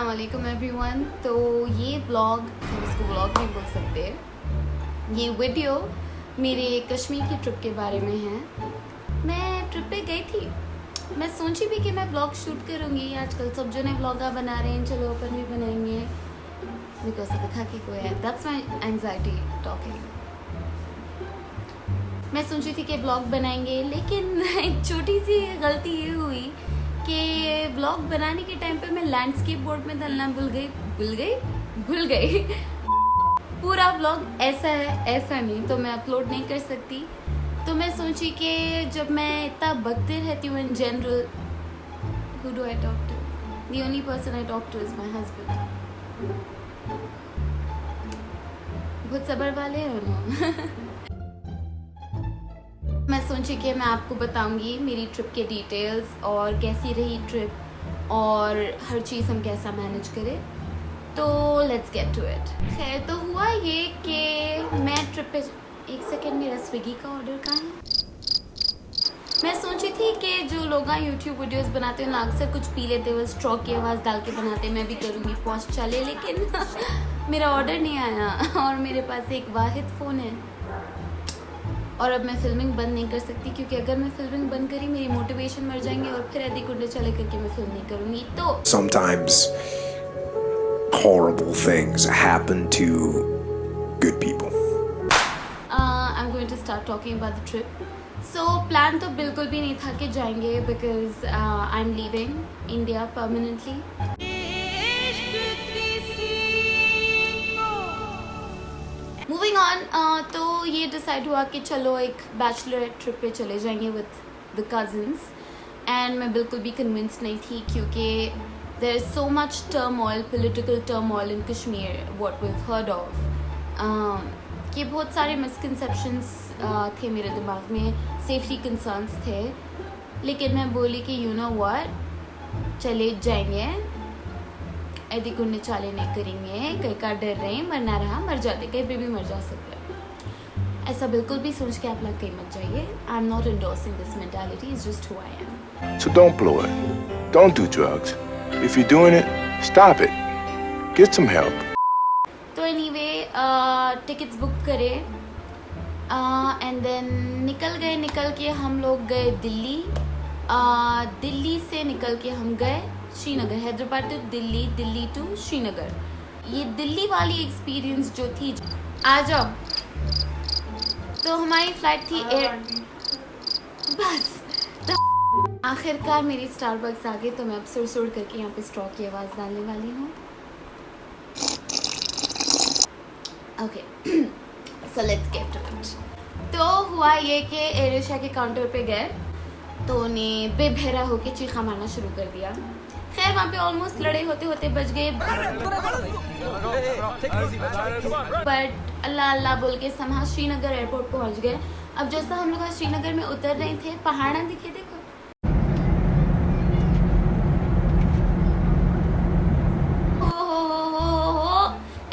अस्सलाम वालेकुम एवरीवन। तो ये व्लॉग, इसको व्लॉग नहीं बोल सकते, ये वीडियो मेरे कश्मीर की ट्रिप के बारे में है। मैं ट्रिप पे गई थी, मैं सोची भी कि मैं व्लॉग शूट करूँगी। आजकल सब जने व्लॉगा बना रहे हैं, चलो अपन भी बनाएंगे। बिकॉज दिखा के कोई है, दैट्स माई एंगजाइटी टॉकिंग। मैं सोची थी कि व्लॉग बनाएंगे, लेकिन एक छोटी सी गलती ये हुई कि व्लॉग बनाने के टाइम पे मैं लैंडस्केप बोर्ड में डालना भूल गई। पूरा व्लॉग ऐसा है, ऐसा नहीं, तो मैं अपलोड नहीं कर सकती। तो मैं सोची कि जब मैं इतना बकते रहती हूँ in general, who do I talk to? The only person I talk to is my husband. बहुत सब्र वाले हैं उन्होंने। मैं सोची कि मैं आपको बताऊंगी मेरी ट्रिप के डिटेल्स और कैसी रही ट्रिप और हर चीज़ हम कैसा मैनेज करें। तो लेट्स गेट टू इट। खैर, तो हुआ ये कि मैं ट्रिप पे, एक सेकेंड, मेरा स्विगी का ऑर्डर कहाँ है। मैं सोची थी कि जो लोग यूट्यूब वीडियोस बनाते हैं ना, अक्सर कुछ पी लेते हुए स्ट्रॉ की आवाज़ डाल के बनाते, मैं भी करूँगी पॉस्ट चले, लेकिन मेरा ऑर्डर नहीं आया और मेरे पास एक वाहिद फ़ोन है और अब मैं फिल्मिंग बंद नहीं कर सकती, क्योंकि अगर मैं फिल्मिंग बंद करी मेरी मोटिवेशन मर जाएंगे और फिर ऐसे गुंडे चले करके मैं फिल्म नहीं करूँगी। तो sometimes horrible things happen to good people. I'm going to start talking about the trip. So plan तो बिल्कुल भी नहीं था कि जाएंगे, because I'm leaving India permanently. Moving on, तो ये डिसाइड हुआ कि चलो एक बैचलर ट्रिप पे चले जाएंगे विद द कज़न्स। एंड मैं बिल्कुल भी कन्विंस नहीं थी, क्योंकि there is so much turmoil, political turmoil in Kashmir, what we have heard of, कि बहुत सारे मिसकंसेप्शंस थे मेरे दिमाग में, सेफ्टी कंसर्न्स थे। लेकिन मैं बोली कि यू नो व्हाट, चले जाएंगे, ऐसे गुंडे चाले नहीं करेंगे, कहीं का डर रहे, मरना रहा मर जाते, कहीं पे भी मर जा सकते हैं। ऐसा बिल्कुल भी सोच के आप लोग कहीं मत जाइए। I am not endorsing this mentality, it's just who I am. So don't blow it. Don't do drugs. If you're doing it, stop it. Get some help. तो एनीवे, टिकट्स बुक करे एंड देन निकल के हम लोग गए दिल्ली। दिल्ली से निकल के हम गए श्रीनगर, हैदराबाद टू दिल्ली, दिल्ली टू श्रीनगर। ये दिल्ली वाली एक्सपीरियंस जो थी, आ जाओ। तो हमारी फ्लाइट थी बस, तो आखिरकार मेरी स्टारबक्स आ गई, तो मैं अब सुर करके यहाँ पे स्ट्रॉ की आवाज़ डालने वाली हूँ। Okay, so let's get to it. तो हुआ ये कि एयर एशिया के काउंटर पे गए, तो उन्हें बेबहरा होके चीखा मारना शुरू कर दिया। खैर, वहाँ पे ऑलमोस्ट लड़े होते बच गए, बट अल्लाह अल्लाह बोल के समहा श्रीनगर एयरपोर्ट पहुँच गए। अब जैसा हम लोग श्रीनगर में उतर रहे थे, पहाड़ ना दिखे, देखो,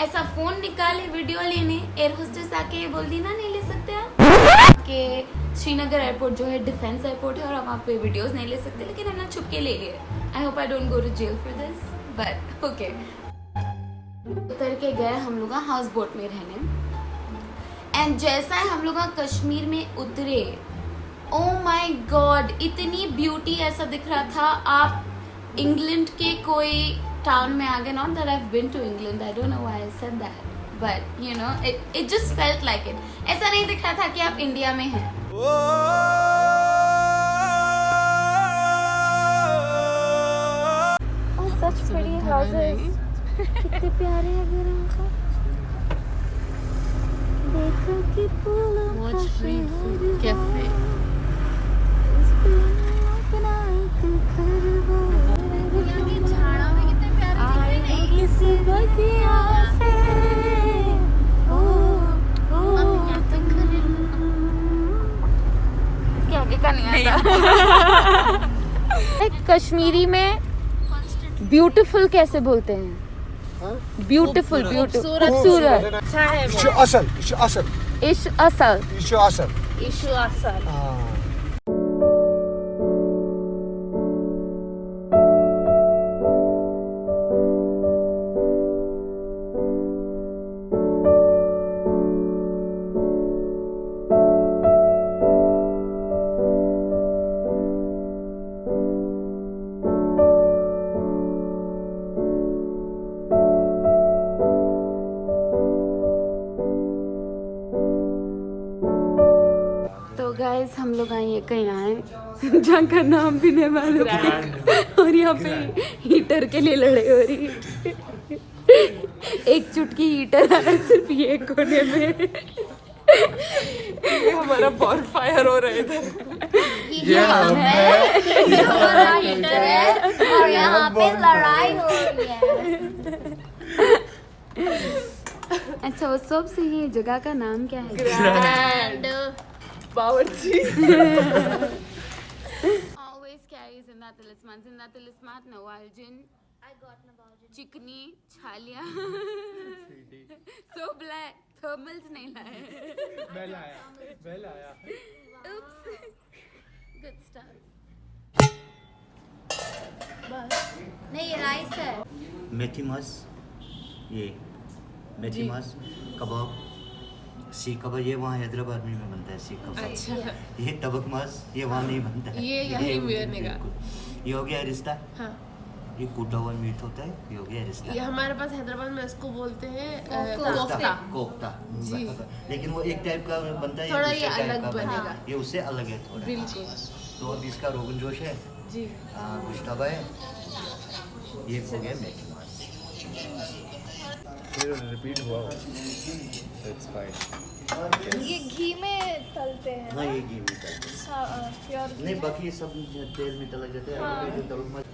ऐसा फोन निकाले वीडियो लेने, एयर होस्टेस आके बोल दी ना नहीं ले सकते आप, कि श्रीनगर एयरपोर्ट जो है डिफेंस एयरपोर्ट है और आप वहाँ पे वीडियोस नहीं ले सकते, लेकिन हमने छुप के ले लिए। I hope I don't go to jail for this, but okay. उतर के गए हम लोग हाउस बोट में रहने, एंड जैसा हम लोग कश्मीर में उतरे, ओ माय गॉड, इतनी ब्यूटी, ऐसा दिख रहा था आप इंग्लैंड के कोई टाउन में आ गए। Not that I have been to England, I don't know why I said that, but you know it just felt like it. ऐसा नहीं दिख रहा था कि आप इंडिया में हैं। Such pretty houses. कितने प्यारे हैं घर उनका। देखो कि फूलों का शहर कैफे। इस पे अपना एक घर हो। यहाँ के झाड़ा में कितने प्यारे दिख रहे हैं। किसी बगिया से। इसके आगे का नहीं आता। कश्मीरी में ब्यूटीफुल कैसे बोलते हैं? ब्यूटीफुल, खूबसूरत, इश असल। कहीं आए जहाँ का नाम भी नहीं मालूम और यहाँ पे हीटर के लिए लड़ाई हो रही है। एक चुटकी हीटर आ रहा है सिर्फ ये कोने में। ये हमारा बॉनफायर हो रहा है इधर। ये हमारा हीटर है और यहाँ पे लड़ाई हो रही है। अच्छा वो सबसे ये जगह का नाम क्या है? ग्रैंड बावर्ची। Always carries in that talisman Nawalgin. I got Nawalgin. Chikni छालिया. So black. Thermals नहीं लाए. मैं लाया Oops. Good stuff. बस नहीं ये राइस है. मेथी मास, ये मेथी मास कबाब, सीख कबाब ये वहाँ हैदराबाद में बनता है। सीख कबाब अच्छा ये तबक मास ये वहाँ नहीं बनता है। ये यहीं बनेगा। बिल्कुल। ये हो गया रिश्ता। हाँ ये कूटा हुआ मीट होता है। ये हो गया रिश्ता। ये हमारे पास हैदराबाद में इसको बोलते हैं कोफ्ता। कोफ्ता। कोफ्ता जी। लेकिन वो एक टाइप का बनता है। थोड़ा दूसरे ये टाइप अलग का बनता है। बनेगा। ये उससे अलग है थोड़ा। बिल्कुल तो अब इसका रोगन जोश है, जी। गुश्ताबा है, ये हो गया मेथी मास। फिर रिपीट हुआ इट्स फाइन ये घी में तलते हैं हाँ ये घी में चलता है। प्योर नहीं बाकी ये सब तेल में तलक जाते हैं। हाँ। जो तबक मास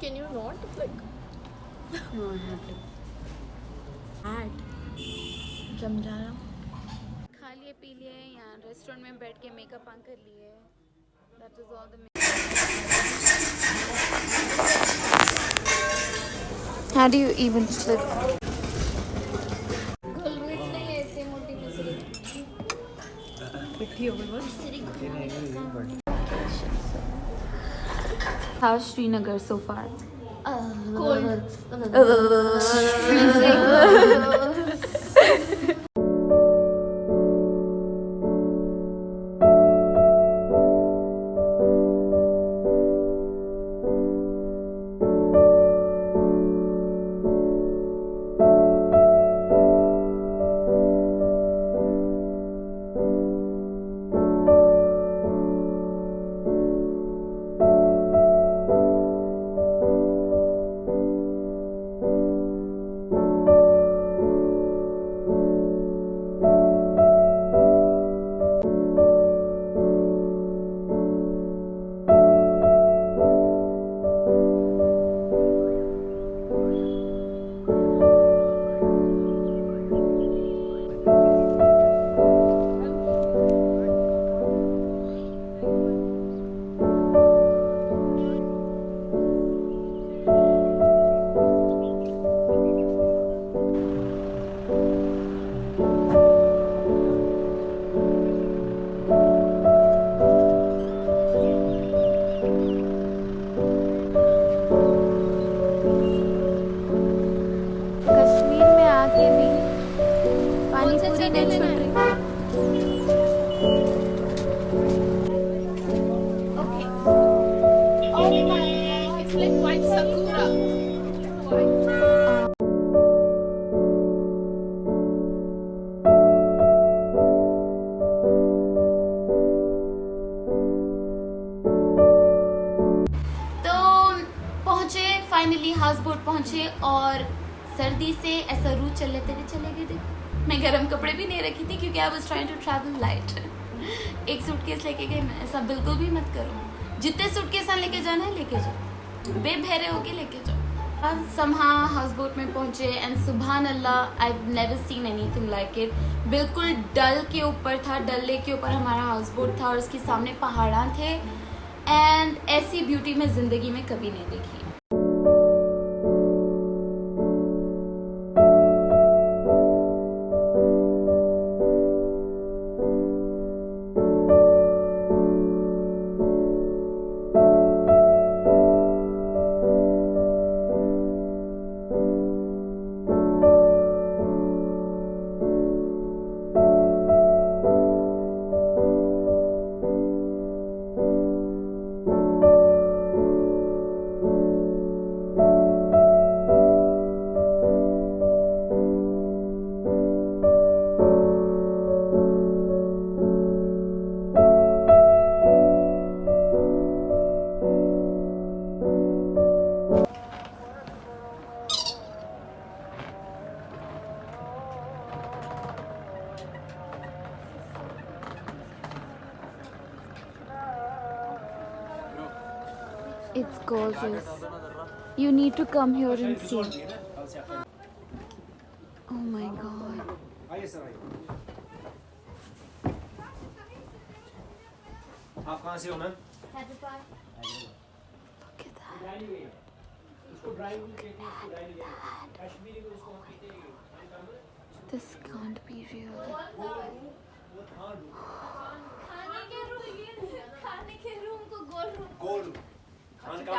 can you not like No, I have to add. जम जाना खा लिए पी लिए यहाँ रेस्टोरेंट में बैठ के मेकअप ऑन कर लिए. That is all the. How do you even slip? घुल मिल नहीं है ऐसे मोटी मिश्री How's Srinagar so far? Cold Kashmir में आके भी पानी पूरी नहीं छूट रही. Okay oh my it's like white sakura तो पहुंचे फाइनली हाउस बोट पहुंचे और सर्दी से ऐसा रू चले गए. देखो मैं गर्म कपड़े भी नहीं रखी थी क्योंकि I was trying to travel light. एक सूटकेस लेके गए. ऐसा बिल्कुल भी मत करो. जितने सूटकेस लेके जाना है लेके जाओ. बेबहरे होके लेके जाओ. somehow हाउस बोट में पहुंचे एंड सुभान अल्लाह I never seen anything like it. बिल्कुल डल के ऊपर था. डल लेक के ऊपर हमारा हाउस बोट था और उसके सामने पहाड़ां थे. एंड ऐसी ब्यूटी मैं जिंदगी में कभी नहीं देखी. It's gorgeous. You need to come here and see. Oh my god. आप कहाँ से हो ma'am? This can't be real. खाने के रूम को गोल रूम गोल्ड खान का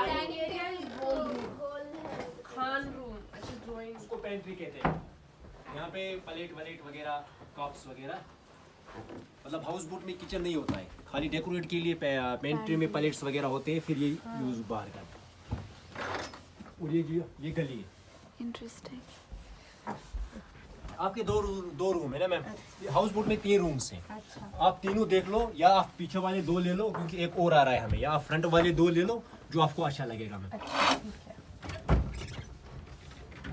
खान रूम अच्छा ड्राइंग उसको पेंट्री कहते हैं। यहाँ पे प्लेट वलेट वगैरह कप्स वगैरह मतलब हाउस बोट में किचन नहीं होता है, खाली डेकोरेट के लिए पेंट्री में प्लेट्स वगैरह होते हैं, फिर ये यूज बाहर करते हैं। और ये गली है। Interesting. आपके दो रूम है ना मैम? हाउस बोट में 3 रूम्स हैं। आप तीनों देख लो, या आप पीछे वाले 2 ले लो क्योंकि एक और आ रहा है हमें, या आप फ्रंट वाले 2 ले लो जो आपको अच्छा लगेगा मैम।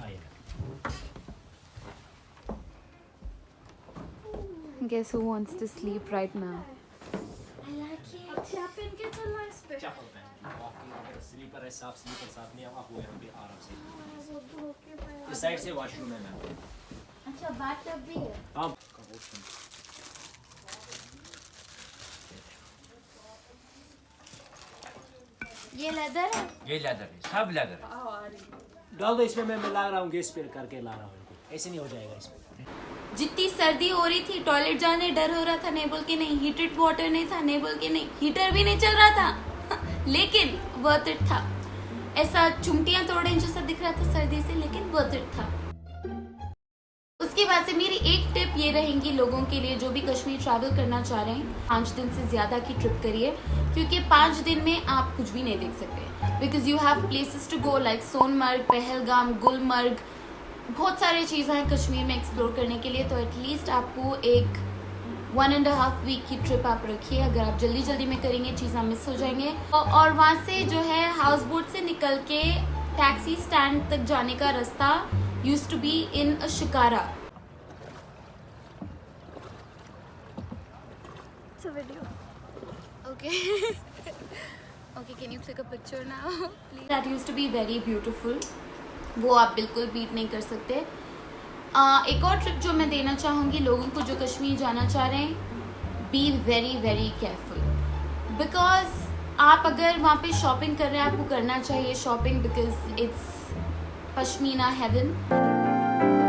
आइए। Guess who wants to sleep right now? अच्छा पहन के चलना इस पे चप्पल पहन, स्लीपर है, साफ नहीं आप हो यहाँ पे आराम से। इस साइड से वॉशरूम है मैम। अच्छा बाथटब भी है हाँ। ये लेदर है? ये लेदर है, सब लेदर है। डाल दो इसमें, मैं ला रहा हूँ गैस पे करके ला रहा हूँ इनको, ऐसे नहीं हो जाएगा इसमें। जितनी सर्दी हो रही थी, टॉयलेट जाने डर हो रहा था, नहीं बोल के नहीं, हीटेड वाटर नहीं था, नहीं बोल के नहीं, हीटर भी नहीं चल रहा था लेकिन वर्थ इट था। ऐसा चुमटियां तोड़े जैसा दिख रहा था सर्दी से, लेकिन वर्थ इट था। उसके बाद से मेरी एक टिप ये रहेंगी लोगों के लिए जो भी कश्मीर ट्रैवल करना चाह रहे हैं, 5 दिन से ज्यादा की ट्रिप करिए, क्योंकि 5 दिन में आप कुछ भी नहीं देख सकते। Because you have places to go like Sonmarg, Pahalgam, Gulmarg, बहुत सारी चीज़ें हैं कश्मीर में एक्सप्लोर करने के लिए। तो एटलीस्ट आपको एक 1.5 वीक की ट्रिप आप रखिए। अगर आप जल्दी में करेंगे चीज़ें मिस हो जाएंगे। और वहाँ से जो है हाउस बोट से निकल के टैक्सी स्टैंड तक जाने का रास्ता used to be in a shikara. It's a video. Okay. Okay, can you click a picture now? Please. That used to be very beautiful. वो आप बिल्कुल बीट नहीं कर सकते। एक और ट्रिप जो मैं देना चाहूँगी लोगों को जो कश्मीर जाना चाह रहे हैं, be very very careful. Because आप अगर वहाँ पे शॉपिंग कर रहे हैं, आपको करना चाहिए shopping, because it's pashmina heaven.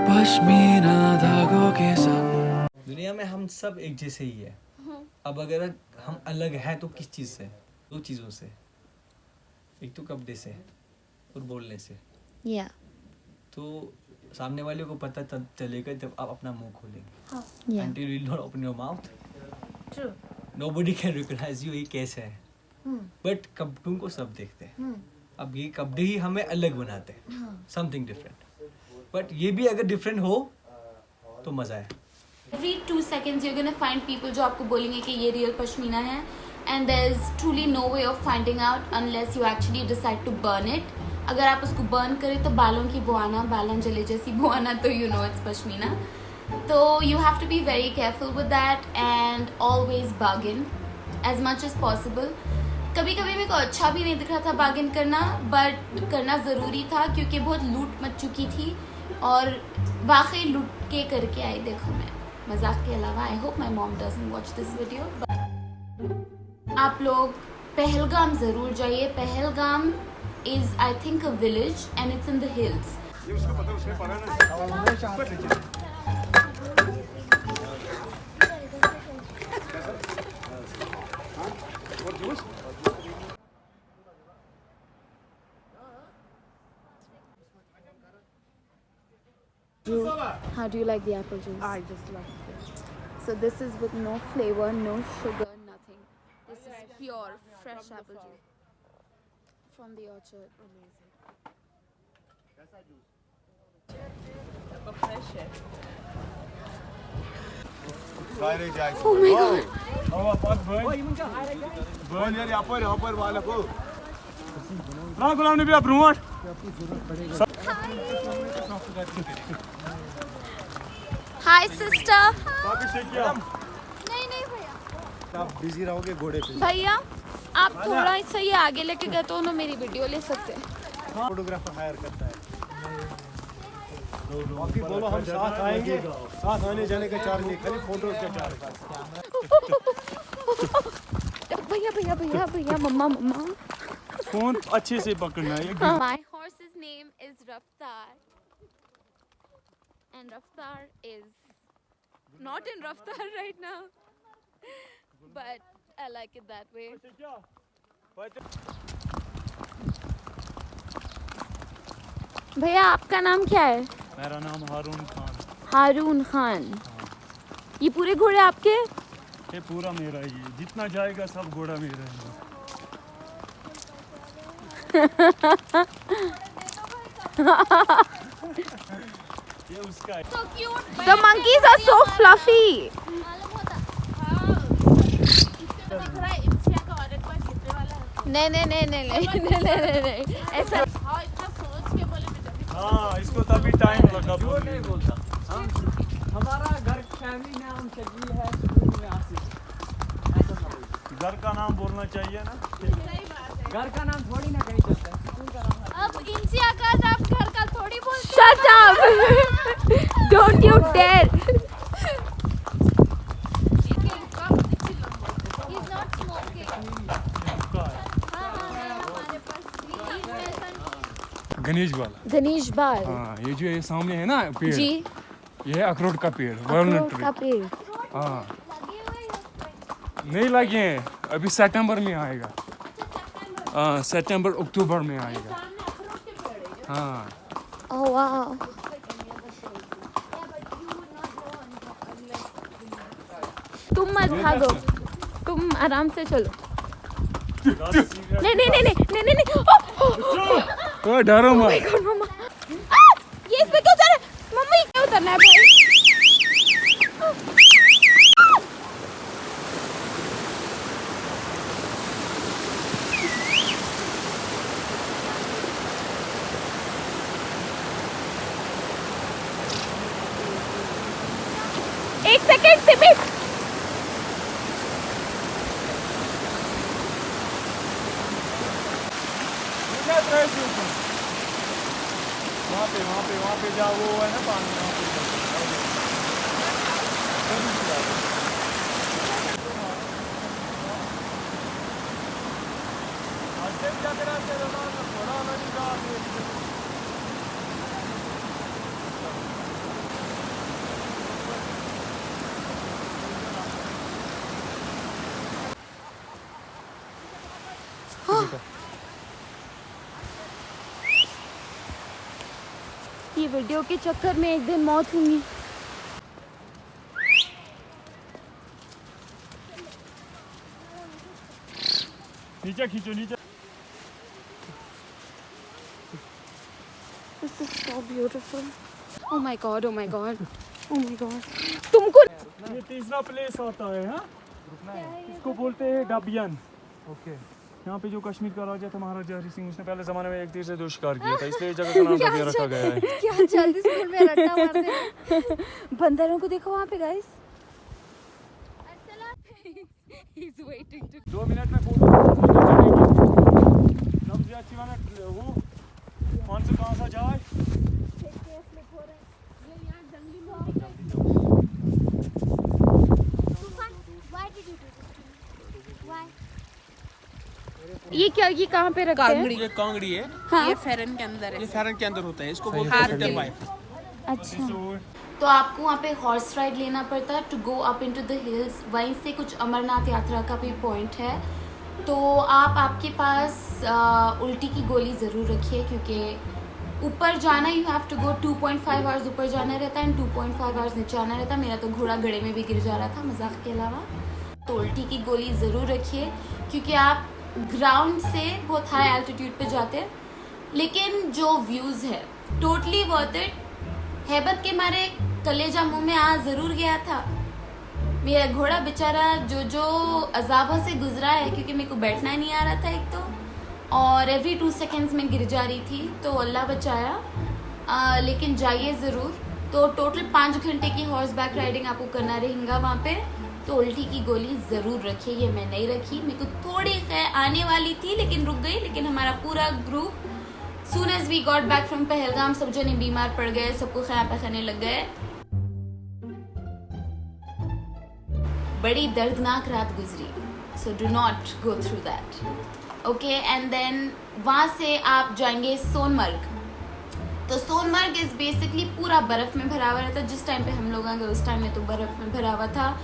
Pashmina धागों के संग। दुनिया में हम सब एक जैसे ही है। अब अगर हम अलग हैं तो किस चीज़ से? 2 चीज़ों से, एक तो कपड़े से और बोलने से। Yeah. तो सामने वाले को पता चलेगा जब आप अपना मुंह खोलेंगे। Yeah. Until you don't open your mouth, True. nobody can recognize you। ये कैसे है? बट कपड़ों को सब देखते हैं। अब ये कपड़े ही हमें अलग बनाते हैं, समथिंग डिफरेंट। बट ये भी अगर डिफरेंट हो तो मजा है। Every 2 seconds you're gonna find people जो आपको बोलेंगे कि ये रियल पश्मीना है, and there's truly no way of finding out unless you actually decide to burn it. अगर आप उसको बर्न करें तो बालों की बुआना, बालन जले जैसी बुआना, तो you know it's पश्मीना। तो you have to be very careful with that and always bargain as much as possible। कभी मेरे को अच्छा भी नहीं दिख रहा था बार्गेन करना, बट करना ज़रूरी था क्योंकि बहुत लूट मच चुकी थी और वाकई लूट के करके आई। देखो मैं मजाक के अलावा, I hope my mom doesn't watch this video. आप लोग पहलगाम ज़रूर जाइए। Pahalgam is I think a village and it's in the hills. How do you like the apple juice? I just love it. So this is with no flavor, no sugar, nothing. This is pure, fresh apple juice from the orchard. Fresh है। Oh my god! Hi sister. नहीं भैया। आप busy रहोगे घोड़े पे। भैया आप थोड़ा सा ये आगे लेके गए तो ना मेरी वीडियो ले सकते हैं। फोटोग्राफर हायर करता है। बाकी बोलो हम साथ आएंगे, साथ आने जाने का चार्ज नहीं, खाली फोटो का चार्ज। भैया भैया भैया भैया मम्मा मम्मा फोन अच्छे से पकड़ना है। My horse's name is Raftar and Raftar is not in Raftar right now but I like it that way. भैया आपका नाम क्या है? मेरा नाम हारून खान। हारून खान। ये पूरे घोड़े आपके? ये पूरा मेरा ही है, जितना जाएगा सब घोड़ा मेरा है। ये उसका है। So cute. The monkeys are so fluffy. दिख रहा है इंसिया का और एक बार गिरने वाला है। नहीं नहीं नहीं नहीं नहीं नहीं नहीं नहीं ऐसा हाँ इतना सोच के बोले मैं जब हाँ, इसको तभी टाइम लगा। जो नहीं बोलता। हमारा घर फैमिली नाम शकील है, स्कूल में आसिफ। ऐसा ना बोलो। घर का नाम बोलना चाहिए ना। घर का नाम थोड़ी ना कहीं चलता है, स्कूल का नाम है। अब इंसिया का नाम घर का थोड़ी बोलते Shut up! Don't you dare! He's not smoking. उसका है। हमारे पास गणेश वाला। धनीश बाल हाँ, ये जो ये सामने है ना पेड़, जी ये है अखरोट का पेड़, अखरोट walnut का tree। पेड़। हाँ, नहीं लगे हैं, अभी सितंबर में आएगा। हाँ, सितंबर अक्टूबर में आएगा। हाँ, Oh wow! तुम मत भागो, तुम आराम से चलो। नहीं नहीं नहीं नहीं नहीं नहीं नहीं ओह डरो मत। मम्मा ये इस पे क्यों उतर मम्मा ये क्यों उतरना है भाई? एक सेकेंड सिमित वहाँ पे जाओ, वो है ना पानी, वहाँ पे ये वीडियो के चक्कर में एक दिन मौत होगी। नीचे खींचो, नीचे। This is so beautiful. Oh my god, oh my god, oh my god. तुमको ये तीसरा प्लेस होता है। हाँ, इसको बोलते हैं डबियन। ओके, यहाँ पे जो कश्मीर का राजा था महाराजा हरि सिंह, उसने पहले जमाने में एक तीर से दो शिकार किया था, इसलिए जगह का नाम डबिया रखा गया है। क्या जल्दी स्कूल में रट्टा मारते हैं। बंदरों को देखो वहाँ पे guys. He's waiting to 2 minute में फोटो सबसे अच्छी वाला वो कौन से कहाँ सा जाए। ये क्या, ये कहाँ पे रखते हैं? ये कांगड़ी है। हाँ? ये फेरन के अंदर है। ये फेरन के अंदर होता है, इसको बोलते हैं फिल्टर वाइफ। अच्छा, तो आपको वहाँ पे हॉर्स राइड लेना पड़ता है to go up into the hills. वहीं से कुछ अमरनाथ यात्रा का भी पॉइंट है। तो आप आपके पास उल्टी की गोली ज़रूर रखिए, क्योंकि ऊपर जाना you have to go 2.5 hours ऊपर जाना रहता है एंड 2.5 आवर्स नीचे आना रहता है। मेरा तो घोड़ा गड्ढे में भी गिर जा रहा था मजाक के अलावा। तो उल्टी की गोली ज़रूर रखिए, क्योंकि आप ग्राउंड से बहुत हाई एल्टीट्यूड पे जाते हैं, लेकिन जो व्यूज़ है टोटली वर्थ इट। हैबत के मारे कलेजा मुंह में आ ज़रूर गया था। मेरा घोड़ा बेचारा जो अजाबों से गुजरा है, क्योंकि मेरे को बैठना ही नहीं आ रहा था एक तो, और एवरी 2 सेकेंड्स में गिर जा रही थी, तो अल्लाह बचाया। लेकिन जाइए ज़रूर। तो टोटल 5 घंटे की हॉर्स बैक राइडिंग आपको करना रहेगा वहाँ पे। तो उल्टी की गोली ज़रूर रखिए। ये मैं नहीं रखी, मेरे को थोड़ी खैर आने वाली थी लेकिन रुक गई। लेकिन हमारा पूरा group soon as we got back from Pahalgam सब जने बीमार पड़ गए, सबको खैर पखाने लग गए। बड़ी दर्दनाक रात गुजरी, so do not go through that, okay. And then वहाँ से आप जाएंगे सोनमर्ग। तो सोनमर्ग इज बेसिकली पूरा बर्फ में भरा हुआ रहता है। जिस टाइम पे हम लोग आ गए उस टाइम में तो बर्फ में भरा हुआ था।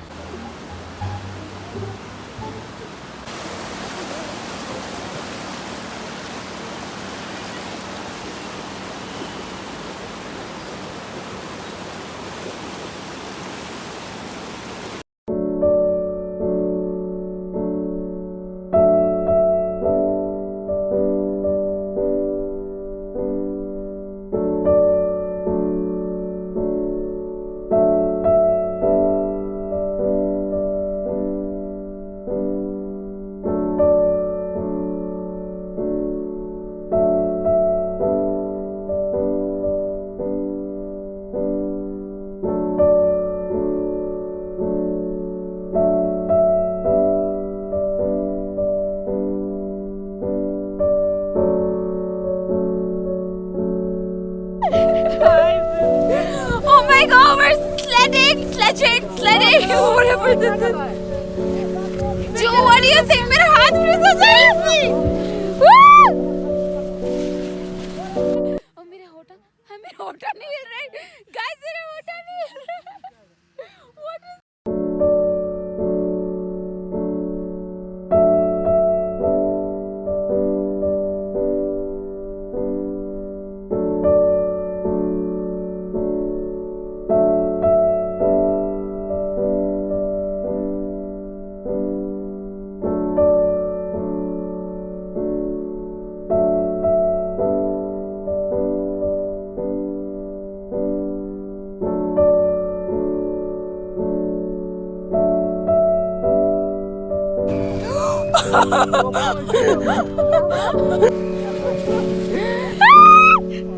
Oh my god, we're sledging, whatever this is. Joe, what do you think? मेरा हाथ फ्रीज हो जाएगा। और मेरे होठा नहीं हिल रहा है। Guys, मेरे होठा नहीं हिल रहा है। What is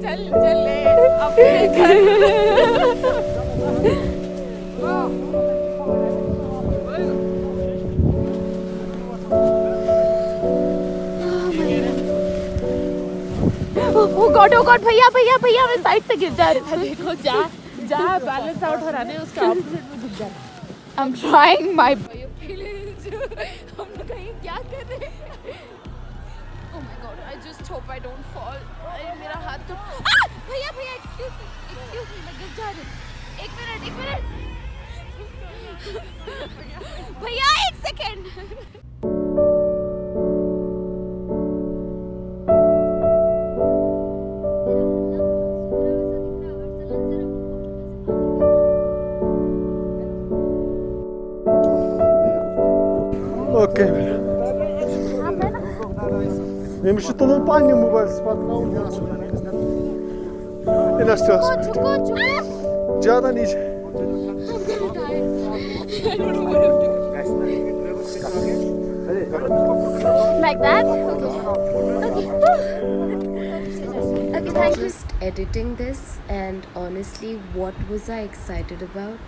चल ले अपने घर। ओ गॉड भैया मैं साइड से गिर जा रही था। देखो जा बैलेंस आउट हो रहा है उसका ऑपोजिट में गिर जा। आई एम ट्राइंग माय हम लोग कहीं क्या कर रहे हैं। Oh my God, I just hope I don't fall. मेरा हाथ तो भैया एक्सक्यूज मी मैं गिर जा रही हूँ। एक मिनट भैया 1 सेकंड। Окей. Им еще то паню мы вас спаткал мясо. И на что? ज्यादा नीचे. Like that? Okay, thank you. Just editing this and honestly, what was I excited about?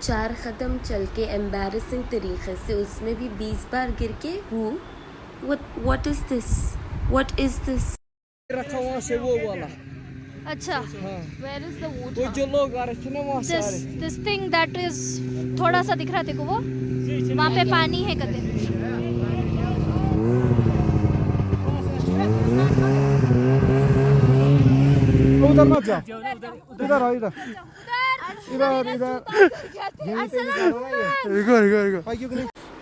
4 कदम चल के एम्बैरेसिंग तरीके से उसमें भी 20 बार गिर के हूँ। What is this? What is this? रखा वहाँ से वो वाला। अच्छा, where is the water? वो जो लोग आ रहे थे ना वहाँ सारे। This thing that is थोड़ा सा दिख रहा तेरे को वो? वहाँ पे पानी है कदे? उधर मत जा। इधर आओ इधर।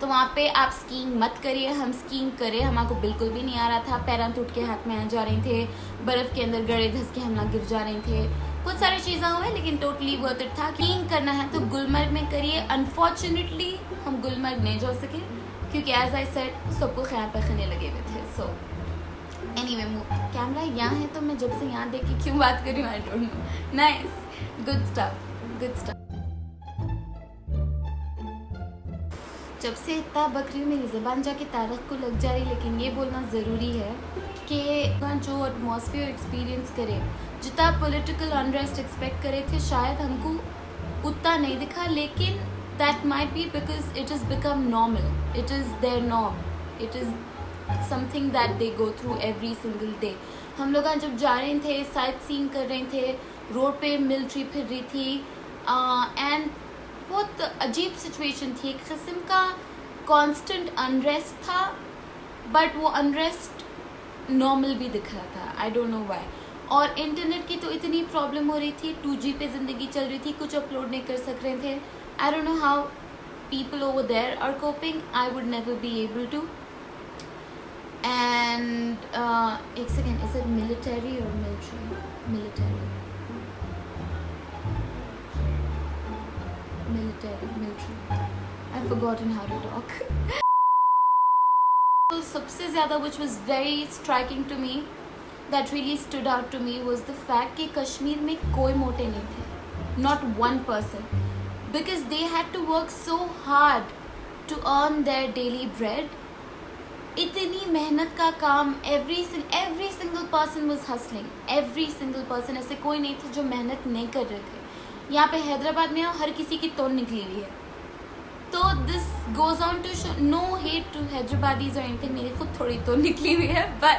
तो वहाँ पे आप स्कीइंग मत करिए, हम स्कीइंग करें हमको बिल्कुल भी नहीं आ रहा था। पैरां टूट के हाथ में आ जा रहे थे, बर्फ के अंदर गड़े धस के हम लोग गिर जा रहे थे। कुछ सारी चीज़ें हुए लेकिन टोटली वर्थ इट था। स्कीइंग करना है तो गुलमर्ग में करिए। अनफॉर्चुनेटली हम गुलमर्ग नहीं जा सके क्योंकि एज आई सेड सबको ख्याल पखने लगे हुए थे। सो एनीवे कैमरा यहाँ है तो मैं जब से यहाँ देख के क्यों बात कर रही हूँ आई don't no. Nice, good stuff. जब से इतना बकरी मेरी ज़बान जाके तारक को लग जा रही, लेकिन ये बोलना ज़रूरी है कि जो एटमॉस्फेयर एक्सपीरियंस करे, जितना पॉलिटिकल अनरेस्ट एक्सपेक्ट करे थे शायद हमको उतना नहीं दिखा, लेकिन that might be because it has become normal. It is their norm. It is something that they go through every single day. हम लोग जब जा रहे थे, साइट सीइंग कर रहे थे, रोड पे मिलिट्री फिर रही थी, एंड बहुत अजीब सिचुएशन थी. एक किस्म का कांस्टेंट अनरेस्ट था, बट वो अनरेस्ट नॉर्मल भी दिख रहा था. आई डोंट नो व्हाई. और इंटरनेट की तो इतनी प्रॉब्लम हो रही थी, 2G पे ज़िंदगी चल रही थी, कुछ अपलोड नहीं कर सक रहे थे. I don't know how people over there are coping. I would never be able to. And एक सेकेंड, इज इट मिलिटरी और military? Military. I've forgotten how to talk. So, सबसे ज़्यादा which was very striking to me, that really stood out to me was the fact कि कश्मीर में कोई मोटे नहीं थे. Not one person. Because they had to work so hard to earn their daily bread. इतनी मेहनत का काम, every single person was hustling. Every single person. ऐसे कोई नहीं था जो मेहनत नहीं कर रहे थे. यहाँ पे हैदराबाद में हर किसी की तोड़ निकली हुई है. तो this goes on to show, no hate to Hyderabadis और एनीथिंग, मेरी खुद थोड़ी तोड़ निकली हुई है, but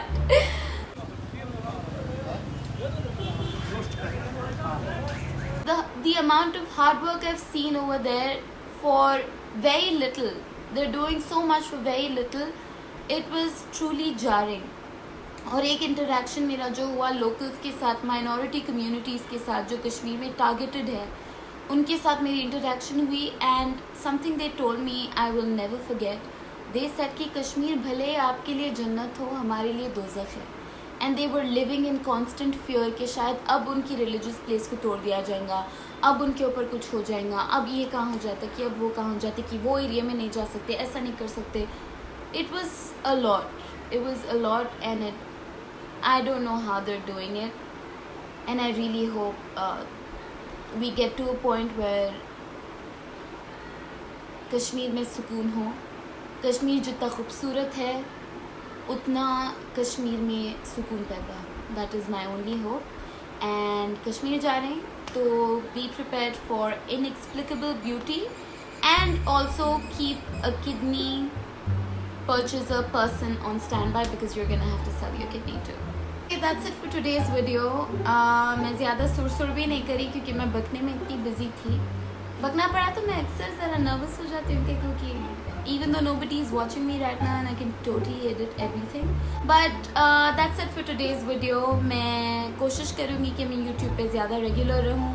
the amount of hard work I've seen over there for very little, they're doing so much for very little, it was truly jarring. और एक इंटरेक्शन मेरा जो हुआ लोकल्स के साथ, माइनॉरिटी कम्युनिटीज़ के साथ जो कश्मीर में टारगेटेड है, उनके साथ मेरी इंटरेक्शन हुई. And something they told me I will never forget. They said कि कश्मीर भले आपके लिए जन्नत हो, हमारे लिए दोज़ख है. And they were living in constant fear कि शायद अब उनकी रिलीजियस प्लेस को तोड़ दिया जाएगा, अब उनके ऊपर कुछ हो जाएगा, अब ये कहाँ हो जाता कि अब वो कहाँ हो जाते कि वो एरिया में नहीं जा सकते, ऐसा नहीं कर सकते. It was a lot and it, I don't know how they're doing it, and I really hope we get to a point where Kashmir में सुकून हो. कश्मीर जितना खूबसूरत है उतना कश्मीर में सुकून पैदा. That is my only hope. And Kashmir जा रहे हैं तो be prepared for inexplicable beauty, and also keep a kidney purchaser person on standby because you're gonna have to sell your kidney too. Okay, that's it for today's video. मैं ज़्यादा सुर भी नहीं करी क्योंकि मैं बकने में इतनी बिजी थी. बकना पड़ा तो मैं अक्सर ज़रा नर्वस हो जाती हूँ क्योंकि even though nobody is watching me right now and I can totally edit everything. But that's it for today's video. मैं कोशिश करूँगी कि मैं YouTube पे ज़्यादा रेगुलर रहूँ.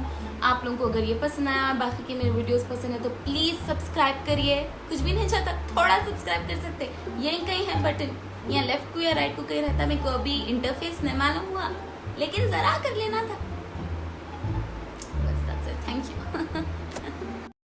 आप लोगों को अगर ये पसंद आया, बाकी के मेरे वीडियोस पसंद है तो प्लीज़ सब्सक्राइब करिए. कुछ भी नहीं चाहता, थोड़ा सब्सक्राइब कर सकते, यहीं कहीं है बटन, या लेफ्ट को या राइट को कहीं रहता, मेरे को अभी इंटरफेस नहीं मालूम हुआ, लेकिन ज़रा कर लेना था. बस that's it. Thank you.